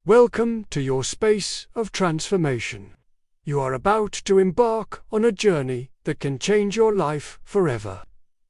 Welcome to your space of transformation. You are about to embark on a journey that can change your life forever.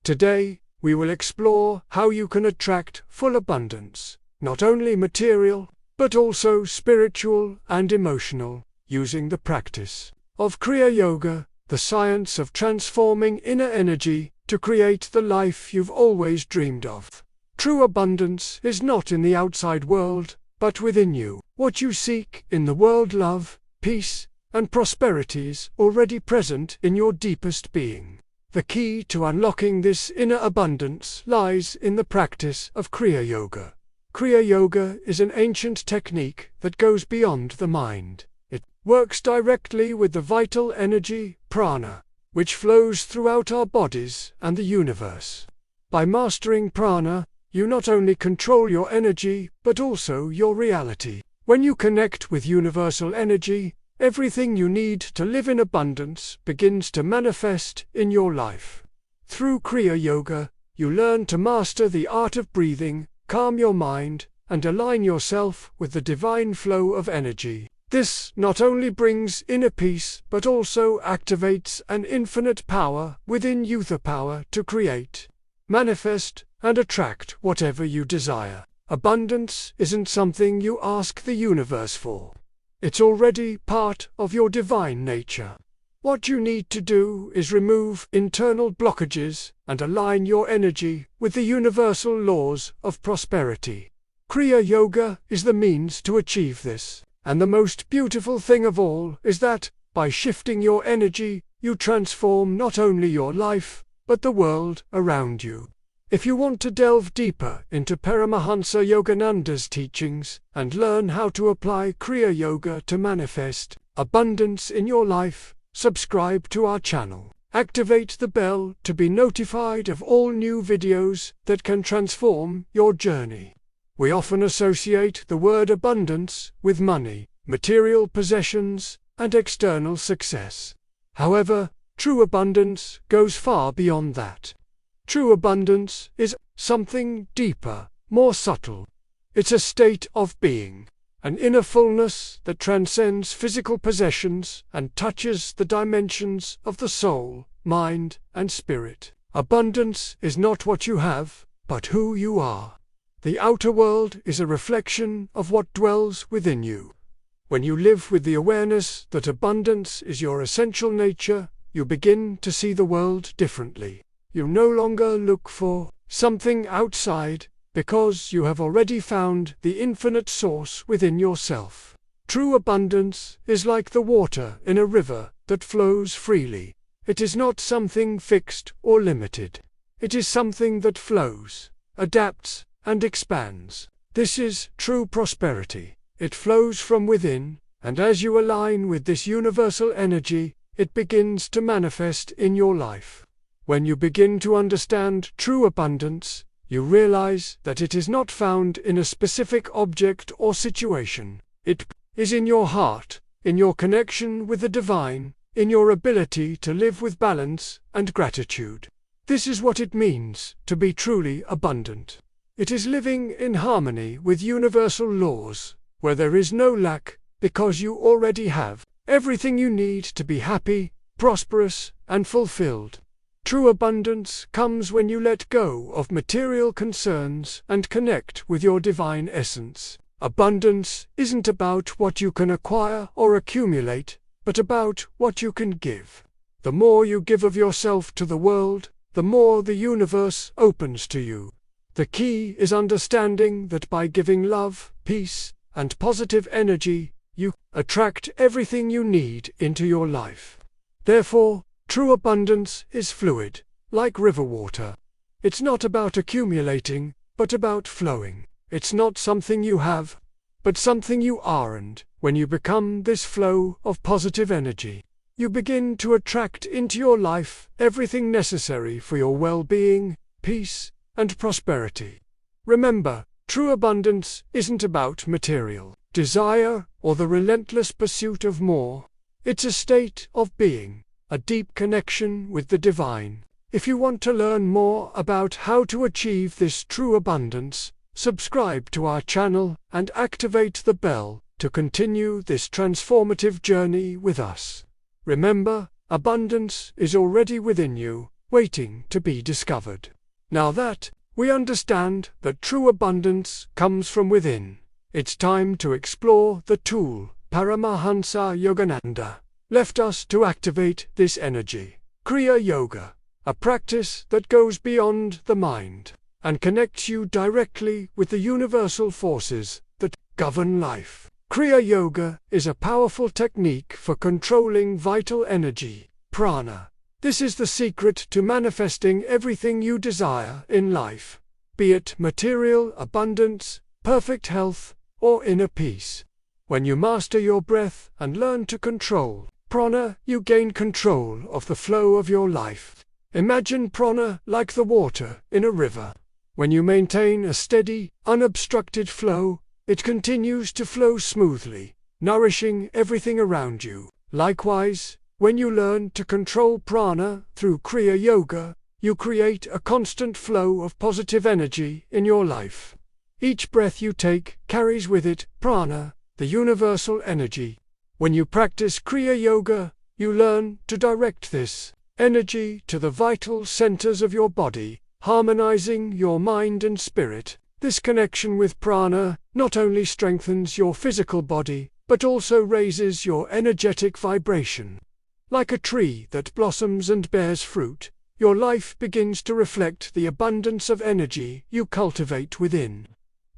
Today, we will explore how you can attract full abundance, not only material, but also spiritual and emotional, using the practice of Kriya Yoga, the science of transforming inner energy to create the life you've always dreamed of. True abundance is not in the outside world, but within you. What you seek in the world, love, peace, and prosperity, is already present in your deepest being. The key to unlocking this inner abundance lies in the practice of Kriya Yoga. Kriya Yoga is an ancient technique that goes beyond the mind. It works directly with the vital energy, prana, which flows throughout our bodies and the universe. By mastering prana, you not only control your energy, but also your reality. When you connect with universal energy, everything you need to live in abundance begins to manifest in your life. Through Kriya Yoga, you learn to master the art of breathing, calm your mind, and align yourself with the divine flow of energy. This not only brings inner peace, but also activates an infinite power within you, the power to create, manifest, and attract whatever you desire. Abundance isn't something you ask the universe for. It's already part of your divine nature. What you need to do is remove internal blockages and align your energy with the universal laws of prosperity. Kriya Yoga is the means to achieve this. And the most beautiful thing of all is that, by shifting your energy, you transform not only your life, but the world around you. If you want to delve deeper into Paramahansa Yogananda's teachings and learn how to apply Kriya Yoga to manifest abundance in your life, subscribe to our channel. Activate the bell to be notified of all new videos that can transform your journey. We often associate the word abundance with money, material possessions, and external success. However, true abundance goes far beyond that. True abundance is something deeper, more subtle. It's a state of being, an inner fullness that transcends physical possessions and touches the dimensions of the soul, mind, and spirit. Abundance is not what you have, but who you are. The outer world is a reflection of what dwells within you. When you live with the awareness that abundance is your essential nature, you begin to see the world differently. You no longer look for something outside, because you have already found the infinite source within yourself. True abundance is like the water in a river that flows freely. It is not something fixed or limited. It is something that flows, adapts, and expands. This is true prosperity. It flows from within, and as you align with this universal energy, it begins to manifest in your life. When you begin to understand true abundance, you realize that it is not found in a specific object or situation. It is in your heart, in your connection with the divine, in your ability to live with balance and gratitude. This is what it means to be truly abundant. It is living in harmony with universal laws, where there is no lack, because you already have everything you need to be happy, prosperous, and fulfilled. True abundance comes when you let go of material concerns and connect with your divine essence. Abundance isn't about what you can acquire or accumulate, but about what you can give. The more you give of yourself to the world, the more the universe opens to you. The key is understanding that by giving love, peace, and positive energy, you attract everything you need into your life. Therefore, true abundance is fluid, like river water. It's not about accumulating, but about flowing. It's not something you have, but something you are, and when you become this flow of positive energy, you begin to attract into your life everything necessary for your well-being, peace, and prosperity. Remember, true abundance isn't about material desire or the relentless pursuit of more. It's a state of being, a deep connection with the divine. If you want to learn more about how to achieve this true abundance, subscribe to our channel and activate the bell to continue this transformative journey with us. Remember, abundance is already within you, waiting to be discovered. Now that we understand that true abundance comes from within, it's time to explore the tool Paramahansa Yogananda left us to activate this energy. Kriya Yoga, a practice that goes beyond the mind and connects you directly with the universal forces that govern life. Kriya Yoga is a powerful technique for controlling vital energy, prana. This is the secret to manifesting everything you desire in life, be it material abundance, perfect health, or inner peace. When you master your breath and learn to control prana, you gain control of the flow of your life. Imagine prana like the water in a river. When you maintain a steady, unobstructed flow, it continues to flow smoothly, nourishing everything around you. Likewise, when you learn to control prana through Kriya Yoga, you create a constant flow of positive energy in your life. Each breath you take carries with it prana, the universal energy. When you practice Kriya Yoga, you learn to direct this energy to the vital centers of your body, harmonizing your mind and spirit. This connection with prana not only strengthens your physical body, but also raises your energetic vibration. Like a tree that blossoms and bears fruit, your life begins to reflect the abundance of energy you cultivate within.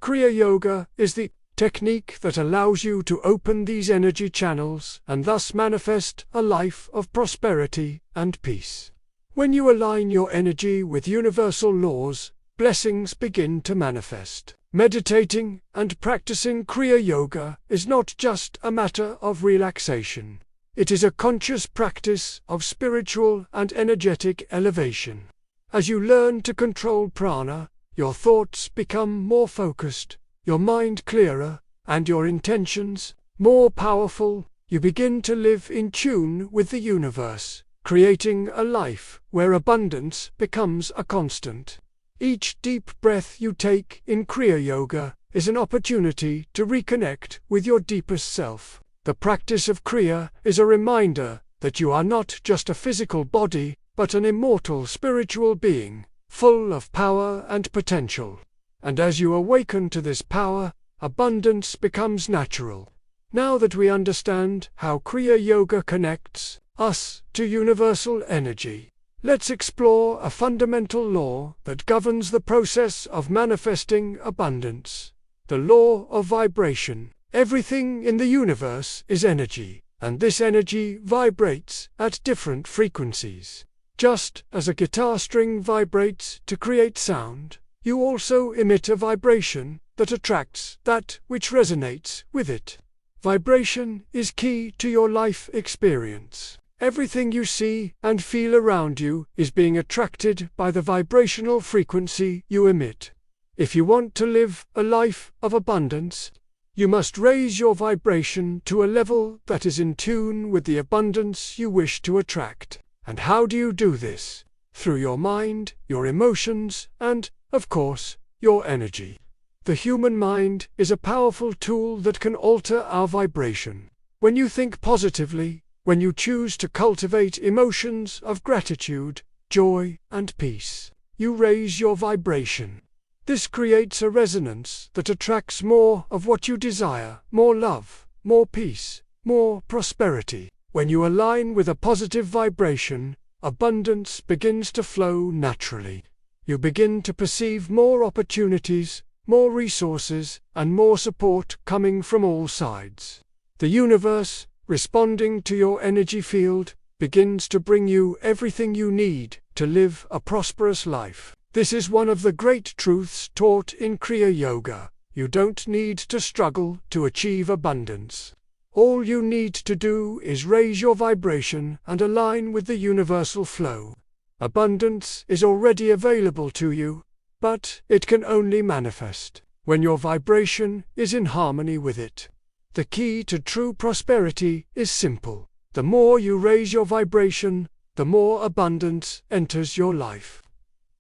Kriya Yoga is the technique that allows you to open these energy channels and thus manifest a life of prosperity and peace. When you align your energy with universal laws, blessings begin to manifest. Meditating and practicing Kriya Yoga is not just a matter of relaxation. It is a conscious practice of spiritual and energetic elevation. As you learn to control prana, your thoughts become more focused, your mind clearer, and your intentions more powerful. You begin to live in tune with the universe, creating a life where abundance becomes a constant. Each deep breath you take in Kriya Yoga is an opportunity to reconnect with your deepest self. The practice of Kriya is a reminder that you are not just a physical body, but an immortal spiritual being, full of power and potential. And as you awaken to this power, abundance becomes natural. Now that we understand how Kriya Yoga connects us to universal energy, let's explore a fundamental law that governs the process of manifesting abundance. The law of vibration. Everything in the universe is energy, and this energy vibrates at different frequencies. Just as a guitar string vibrates to create sound, you also emit a vibration that attracts that which resonates with it. Vibration is key to your life experience. Everything you see and feel around you is being attracted by the vibrational frequency you emit. If you want to live a life of abundance, you must raise your vibration to a level that is in tune with the abundance you wish to attract. And how do you do this? Through your mind, your emotions, and, of course, your energy. The human mind is a powerful tool that can alter our vibration. When you think positively, when you choose to cultivate emotions of gratitude, joy, and peace, you raise your vibration. This creates a resonance that attracts more of what you desire, more love, more peace, more prosperity. When you align with a positive vibration, abundance begins to flow naturally. You begin to perceive more opportunities, more resources, and more support coming from all sides. The universe, responding to your energy field, begins to bring you everything you need to live a prosperous life. This is one of the great truths taught in Kriya Yoga. You don't need to struggle to achieve abundance. All you need to do is raise your vibration and align with the universal flow. Abundance is already available to you, but it can only manifest when your vibration is in harmony with it. The key to true prosperity is simple. The more you raise your vibration, the more abundance enters your life.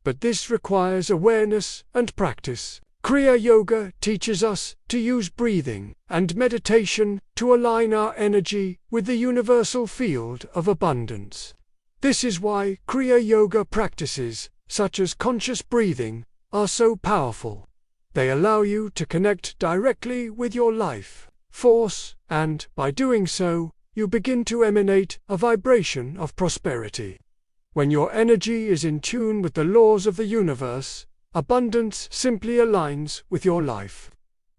But this requires awareness and practice. Kriya Yoga teaches us to use breathing and meditation to align our energy with the universal field of abundance. This is why Kriya Yoga practices, such as conscious breathing, are so powerful. They allow you to connect directly with your life force, and, by doing so, you begin to emanate a vibration of prosperity. When your energy is in tune with the laws of the universe, abundance simply aligns with your life.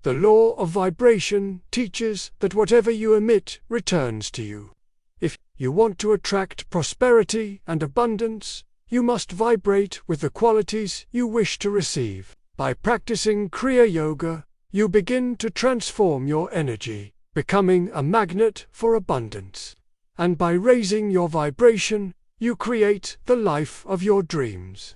The law of vibration teaches that whatever you emit returns to you. If you want to attract prosperity and abundance, you must vibrate with the qualities you wish to receive. By practicing Kriya Yoga, you begin to transform your energy, becoming a magnet for abundance. And by raising your vibration, you create the life of your dreams.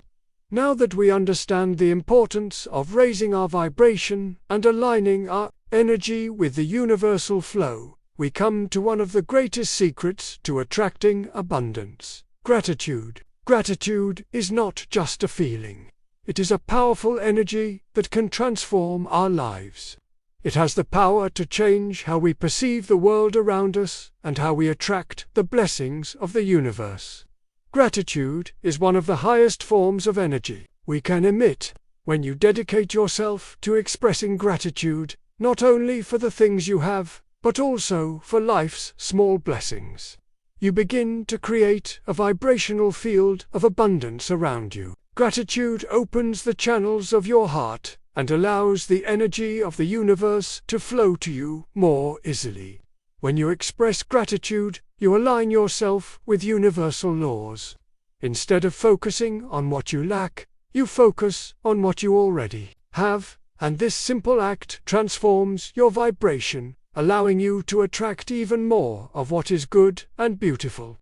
Now that we understand the importance of raising our vibration and aligning our energy with the universal flow, we come to one of the greatest secrets to attracting abundance: gratitude. Gratitude is not just a feeling. It is a powerful energy that can transform our lives. It has the power to change how we perceive the world around us and how we attract the blessings of the universe. Gratitude is one of the highest forms of energy we can emit. When you dedicate yourself to expressing gratitude, not only for the things you have, but also for life's small blessings, you begin to create a vibrational field of abundance around you. Gratitude opens the channels of your heart and allows the energy of the universe to flow to you more easily. When you express gratitude, you align yourself with universal laws. Instead of focusing on what you lack, you focus on what you already have, and this simple act transforms your vibration, allowing you to attract even more of what is good and beautiful.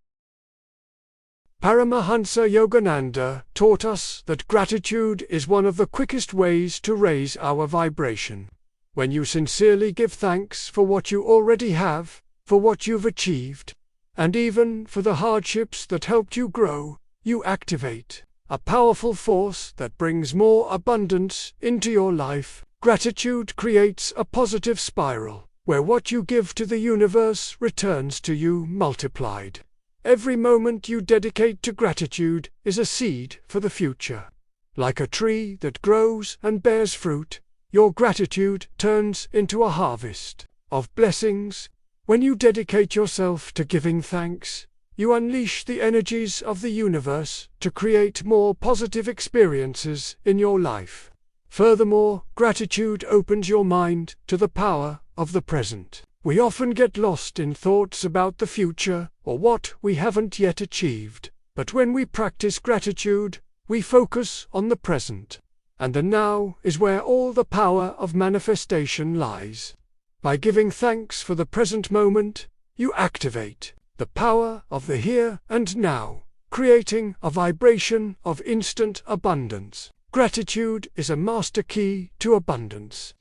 Paramahansa Yogananda taught us that gratitude is one of the quickest ways to raise our vibration. When you sincerely give thanks for what you already have, for what you've achieved, and even for the hardships that helped you grow, you activate a powerful force that brings more abundance into your life. Gratitude creates a positive spiral, where what you give to the universe returns to you multiplied. Every moment you dedicate to gratitude is a seed for the future. Like a tree that grows and bears fruit, your gratitude turns into a harvest of blessings. When you dedicate yourself to giving thanks, you unleash the energies of the universe to create more positive experiences in your life. Furthermore, gratitude opens your mind to the power of the present. We often get lost in thoughts about the future or what we haven't yet achieved, but when we practice gratitude, we focus on the present, and the now is where all the power of manifestation lies. By giving thanks for the present moment, you activate the power of the here and now, creating a vibration of instant abundance. Gratitude is a master key to abundance.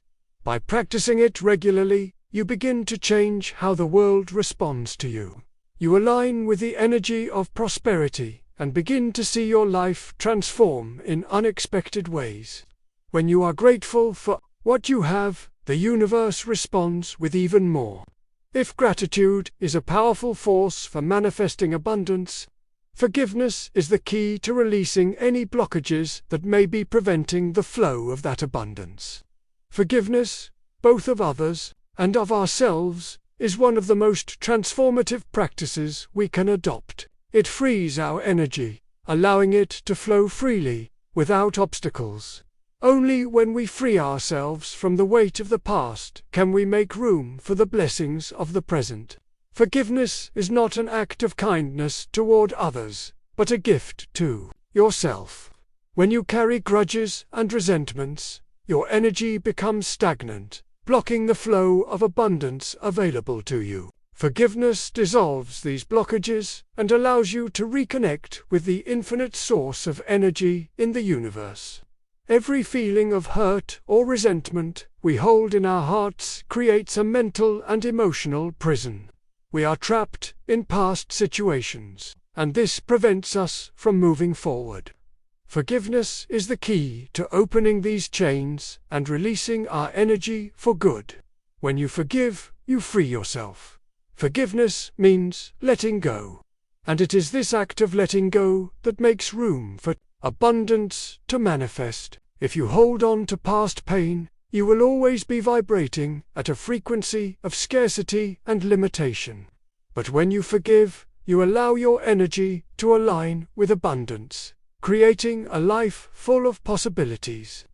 By practicing it regularly, you begin to change how the world responds to you. You align with the energy of prosperity and begin to see your life transform in unexpected ways. When you are grateful for what you have, the universe responds with even more. If gratitude is a powerful force for manifesting abundance, forgiveness is the key to releasing any blockages that may be preventing the flow of that abundance. Forgiveness, both of others and of ourselves, is one of the most transformative practices we can adopt. It frees our energy, allowing it to flow freely, without obstacles. Only when we free ourselves from the weight of the past can we make room for the blessings of the present. Forgiveness is not an act of kindness toward others, but a gift to yourself. When you carry grudges and resentments, your energy becomes stagnant, blocking the flow of abundance available to you. Forgiveness dissolves these blockages and allows you to reconnect with the infinite source of energy in the universe. Every feeling of hurt or resentment we hold in our hearts creates a mental and emotional prison. We are trapped in past situations, and this prevents us from moving forward. Forgiveness is the key to opening these chains and releasing our energy for good. When you forgive, you free yourself. Forgiveness means letting go. And it is this act of letting go that makes room for abundance to manifest. If you hold on to past pain, you will always be vibrating at a frequency of scarcity and limitation. But when you forgive, you allow your energy to align with abundance, creating a life full of possibilities.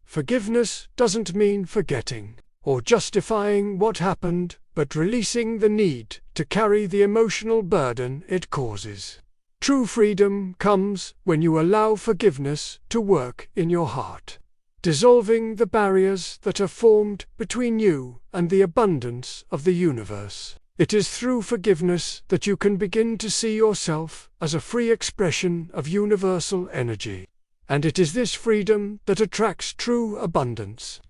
Forgiveness doesn't mean forgetting or justifying what happened, but releasing the need to carry the emotional burden it causes. True freedom comes when you allow forgiveness to work in your heart, dissolving the barriers that are formed between you and the abundance of the universe. It is through forgiveness that you can begin to see yourself as a free expression of universal energy. And it is this freedom that attracts true abundance.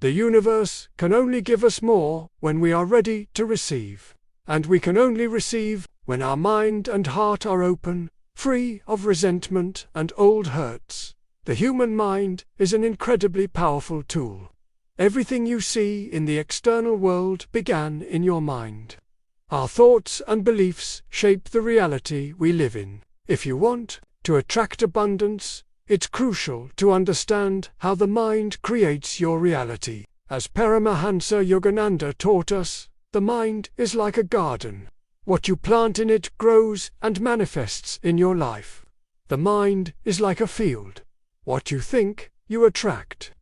The universe can only give us more when we are ready to receive. And we can only receive when our mind and heart are open, free of resentment and old hurts. The human mind is an incredibly powerful tool. Everything you see in the external world began in your mind. Our thoughts and beliefs shape the reality we live in. If you want to attract abundance, it's crucial to understand how the mind creates your reality. As Paramahansa Yogananda taught us, the mind is like a garden. What you plant in it grows and manifests in your life. The mind is like a field. What you think, you attract.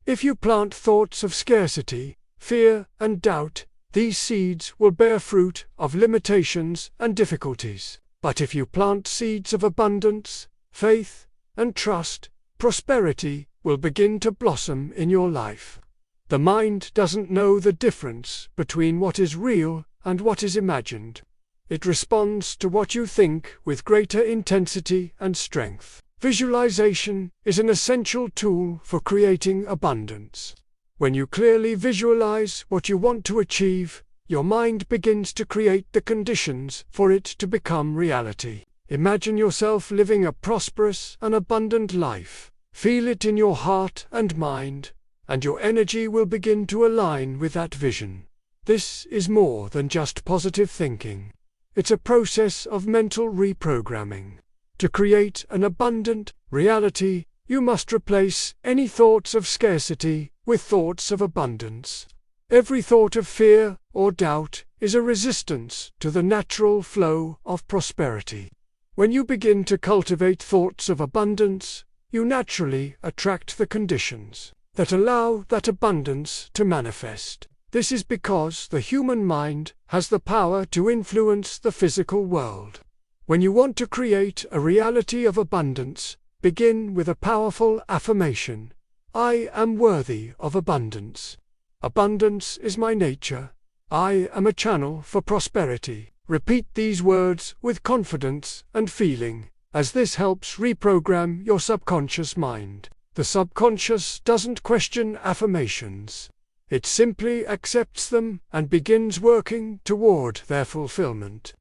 If you plant thoughts of scarcity, fear, and doubt, these seeds will bear fruit of limitations and difficulties. But if you plant seeds of abundance, faith, and trust, prosperity will begin to blossom in your life. The mind doesn't know the difference between what is real and what is imagined. It responds to what you think with greater intensity and strength. Visualization is an essential tool for creating abundance. When you clearly visualize what you want to achieve, your mind begins to create the conditions for it to become reality. Imagine yourself living a prosperous and abundant life. Feel it in your heart and mind, and your energy will begin to align with that vision. This is more than just positive thinking. It's a process of mental reprogramming. To create an abundant reality, you must replace any thoughts of scarcity with thoughts of abundance. Every thought of fear or doubt is a resistance to the natural flow of prosperity. When you begin to cultivate thoughts of abundance, you naturally attract the conditions that allow that abundance to manifest. This is because the human mind has the power to influence the physical world. When you want to create a reality of abundance, begin with a powerful affirmation. I am worthy of abundance. Abundance is my nature. I am a channel for prosperity. Repeat these words with confidence and feeling, as this helps reprogram your subconscious mind. The subconscious doesn't question affirmations. It simply accepts them and begins working toward their fulfillment.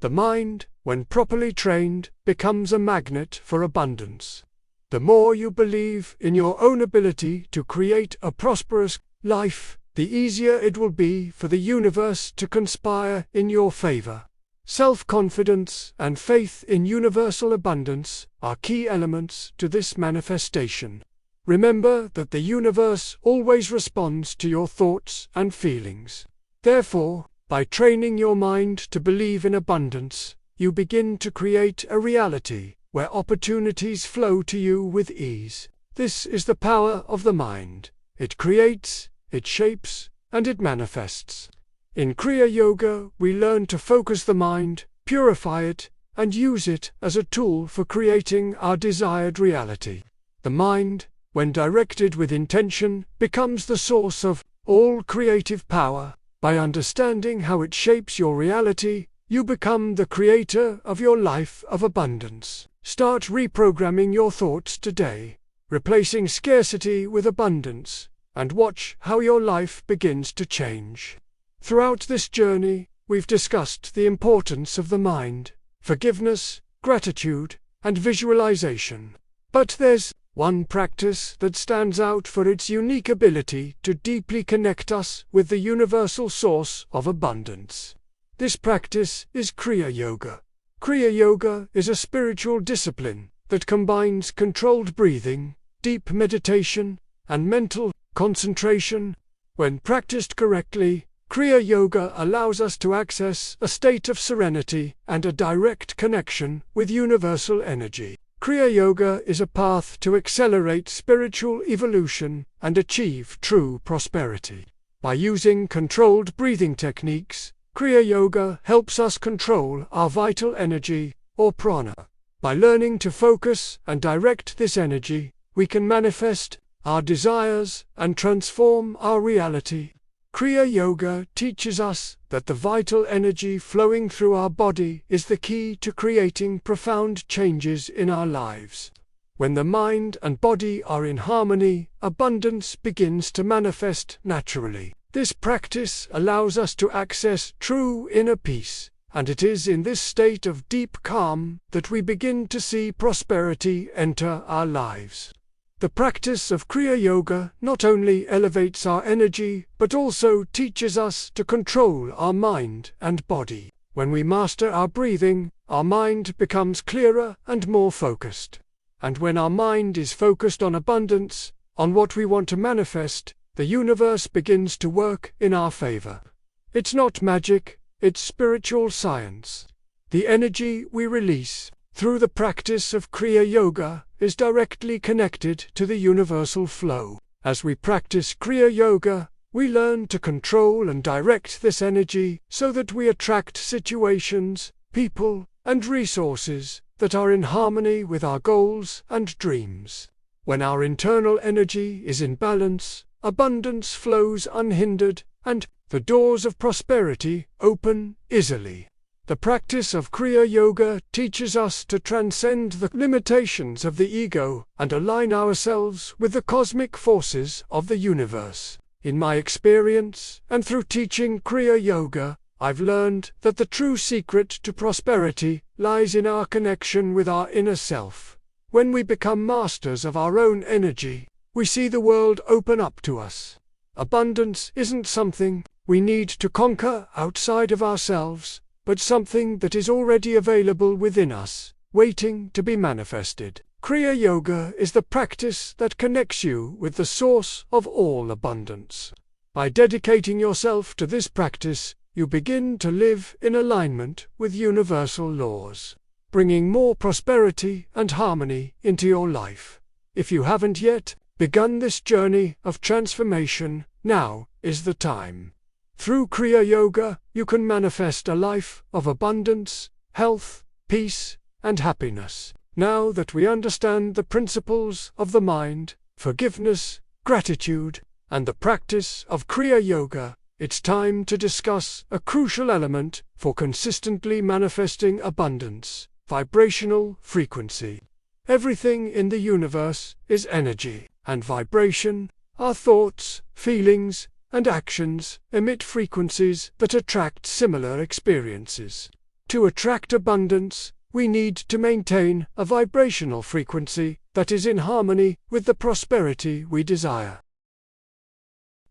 The mind, when properly trained, becomes a magnet for abundance. The more you believe in your own ability to create a prosperous life, the easier it will be for the universe to conspire in your favor. Self-confidence and faith in universal abundance are key elements to this manifestation. Remember that the universe always responds to your thoughts and feelings. Therefore, by training your mind to believe in abundance, you begin to create a reality where opportunities flow to you with ease. This is the power of the mind. It creates, it shapes, and it manifests. In Kriya Yoga, we learn to focus the mind, purify it, and use it as a tool for creating our desired reality. The mind, when directed with intention, becomes the source of all creative power. By understanding how it shapes your reality, you become the creator of your life of abundance. Start reprogramming your thoughts today, replacing scarcity with abundance, and watch how your life begins to change. Throughout this journey, we've discussed the importance of the mind, forgiveness, gratitude, and visualization. But there's one practice that stands out for its unique ability to deeply connect us with the universal source of abundance. This practice is Kriya Yoga. Kriya Yoga is a spiritual discipline that combines controlled breathing, deep meditation, and mental concentration. When practiced correctly, Kriya Yoga allows us to access a state of serenity and a direct connection with universal energy. Kriya Yoga is a path to accelerate spiritual evolution and achieve true prosperity. By using controlled breathing techniques, Kriya Yoga helps us control our vital energy, or prana. By learning to focus and direct this energy, we can manifest our desires and transform our reality. Kriya Yoga teaches us that the vital energy flowing through our body is the key to creating profound changes in our lives. When the mind and body are in harmony, abundance begins to manifest naturally. This practice allows us to access true inner peace, and it is in this state of deep calm that we begin to see prosperity enter our lives. The practice of Kriya Yoga not only elevates our energy, but also teaches us to control our mind and body. When we master our breathing, our mind becomes clearer and more focused. And when our mind is focused on abundance, on what we want to manifest, the universe begins to work in our favor. It's not magic, it's spiritual science. The energy we release through the practice of Kriya Yoga is directly connected to the universal flow. As we practice Kriya Yoga, we learn to control and direct this energy so that we attract situations, people, and resources that are in harmony with our goals and dreams. When our internal energy is in balance, abundance flows unhindered, and the doors of prosperity open easily. The practice of Kriya Yoga teaches us to transcend the limitations of the ego and align ourselves with the cosmic forces of the universe. In my experience, and through teaching Kriya Yoga, I've learned that the true secret to prosperity lies in our connection with our inner self. When we become masters of our own energy, we see the world open up to us. Abundance isn't something we need to conquer outside of ourselves, but something that is already available within us, waiting to be manifested. Kriya Yoga is the practice that connects you with the source of all abundance. By dedicating yourself to this practice, you begin to live in alignment with universal laws, bringing more prosperity and harmony into your life. If you haven't yet begun this journey of transformation, now is the time. Through Kriya Yoga, you can manifest a life of abundance, health, peace, and happiness. Now that we understand the principles of the mind, forgiveness, gratitude, and the practice of Kriya Yoga, it's time to discuss a crucial element for consistently manifesting abundance: vibrational frequency. Everything in the universe is energy, and vibration, our thoughts, feelings, and actions emit frequencies that attract similar experiences. To attract abundance, we need to maintain a vibrational frequency that is in harmony with the prosperity we desire.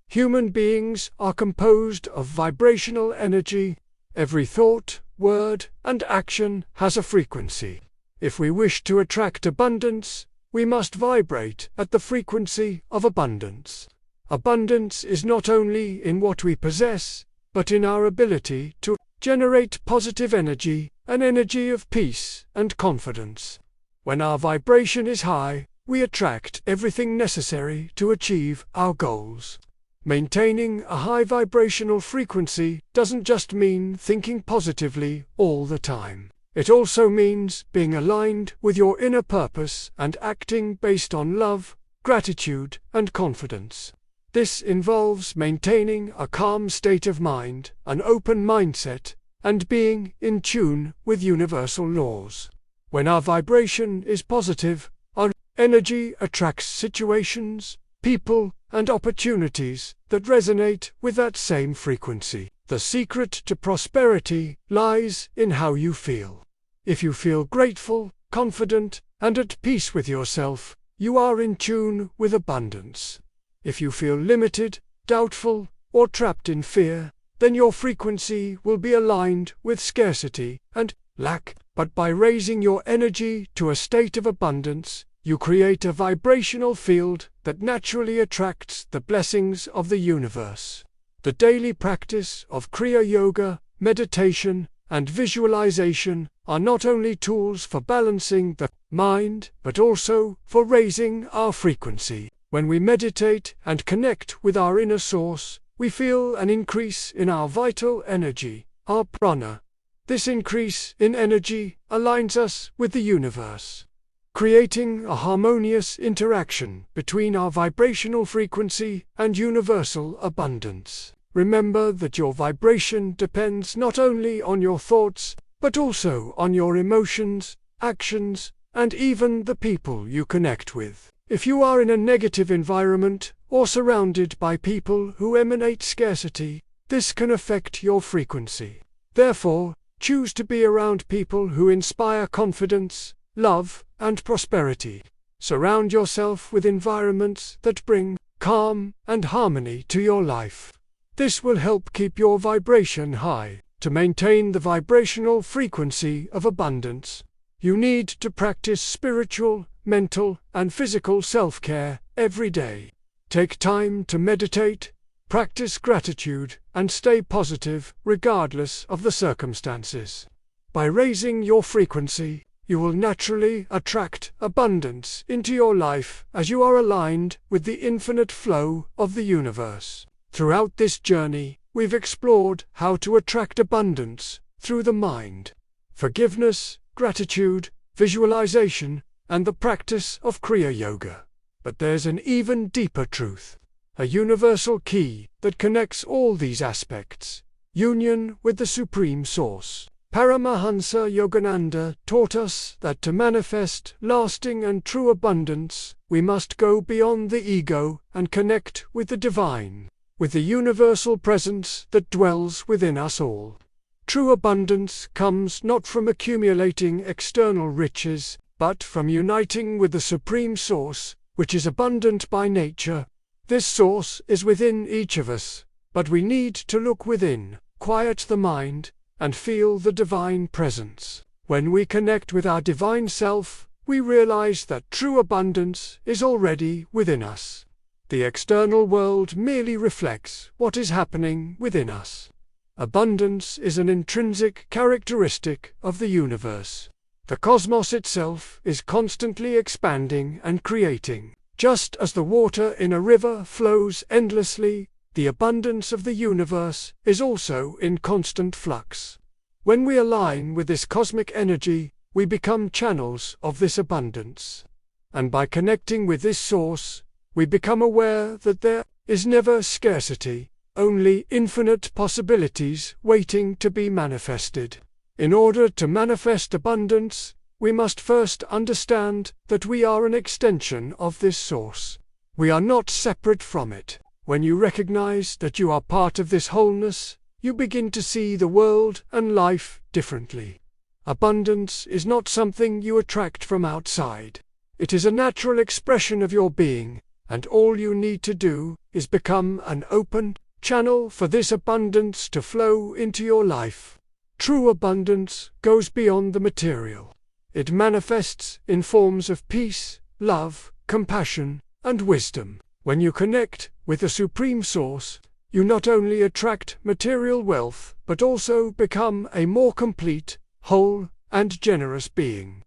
Human beings are composed of vibrational energy. Every thought, word, and action has a frequency. If we wish to attract abundance, we must vibrate at the frequency of abundance. Abundance is not only in what we possess, but in our ability to generate positive energy, an energy of peace and confidence. When our vibration is high, we attract everything necessary to achieve our goals. Maintaining a high vibrational frequency doesn't just mean thinking positively all the time. It also means being aligned with your inner purpose and acting based on love, gratitude, and confidence. This involves maintaining a calm state of mind, an open mindset, and being in tune with universal laws. When our vibration is positive, our energy attracts situations, people, and opportunities that resonate with that same frequency. The secret to prosperity lies in how you feel. If you feel grateful, confident, and at peace with yourself, you are in tune with abundance. If you feel limited, doubtful, or trapped in fear, then your frequency will be aligned with scarcity and lack. But by raising your energy to a state of abundance, you create a vibrational field that naturally attracts the blessings of the universe. The daily practice of Kriya Yoga, meditation, and visualization are not only tools for balancing the mind, but also for raising our frequency. When we meditate and connect with our inner source, we feel an increase in our vital energy, our prana. This increase in energy aligns us with the universe, creating a harmonious interaction between our vibrational frequency and universal abundance. Remember that your vibration depends not only on your thoughts, but also on your emotions, actions, and even the people you connect with. If you are in a negative environment or surrounded by people who emanate scarcity, this can affect your frequency. Therefore, choose to be around people who inspire confidence, love, and prosperity. Surround yourself with environments that bring calm and harmony to your life. This will help keep your vibration high. To maintain the vibrational frequency of abundance, you need to practice spiritual, mental, and physical self-care every day. Take time to meditate, practice gratitude, and stay positive regardless of the circumstances. By raising your frequency, you will naturally attract abundance into your life as you are aligned with the infinite flow of the universe. Throughout this journey, we've explored how to attract abundance through the mind, forgiveness, gratitude, visualization, and the practice of Kriya Yoga. But there's an even deeper truth, a universal key that connects all these aspects: union with the Supreme Source. Paramahansa Yogananda taught us that to manifest lasting and true abundance, we must go beyond the ego and connect with the divine, with the universal presence that dwells within us all. True abundance comes not from accumulating external riches, but from uniting with the Supreme Source, which is abundant by nature. This source is within each of us, but we need to look within, quiet the mind, and feel the divine presence. When we connect with our divine self, we realize that true abundance is already within us. The external world merely reflects what is happening within us. Abundance is an intrinsic characteristic of the universe. The cosmos itself is constantly expanding and creating. Just as the water in a river flows endlessly, the abundance of the universe is also in constant flux. When we align with this cosmic energy, we become channels of this abundance. And by connecting with this source, we become aware that there is never scarcity, only infinite possibilities waiting to be manifested. In order to manifest abundance, we must first understand that we are an extension of this source. We are not separate from it. When you recognize that you are part of this wholeness, you begin to see the world and life differently. Abundance is not something you attract from outside. It is a natural expression of your being, and all you need to do is become an open channel for this abundance to flow into your life. True abundance goes beyond the material. It manifests in forms of peace, love, compassion, and wisdom. When you connect with the Supreme Source, you not only attract material wealth, but also become a more complete, whole, and generous being.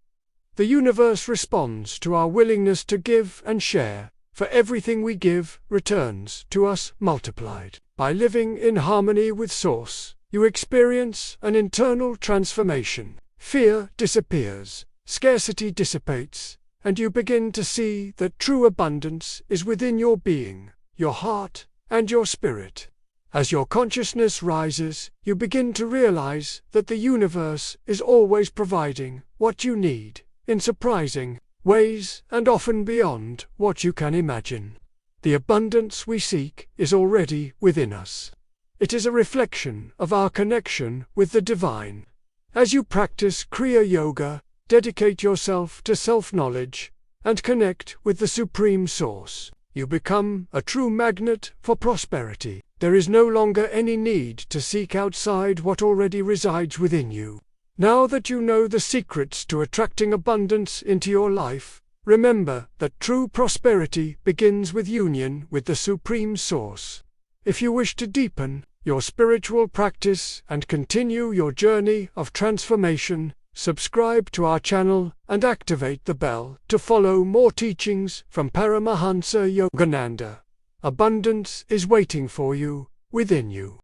The universe responds to our willingness to give and share, for everything we give returns to us multiplied. By living in harmony with Source, you experience an internal transformation. Fear disappears, scarcity dissipates, and you begin to see that true abundance is within your being, your heart, and your spirit. As your consciousness rises, you begin to realize that the universe is always providing what you need, in surprising ways and often beyond what you can imagine. The abundance we seek is already within us. It is a reflection of our connection with the divine. As you practice Kriya Yoga, dedicate yourself to self-knowledge, and connect with the Supreme Source, you become a true magnet for prosperity. There is no longer any need to seek outside what already resides within you. Now that you know the secrets to attracting abundance into your life, remember that true prosperity begins with union with the Supreme Source. If you wish to deepen your spiritual practice and continue your journey of transformation, subscribe to our channel and activate the bell to follow more teachings from Paramahansa Yogananda. Abundance is waiting for you within you.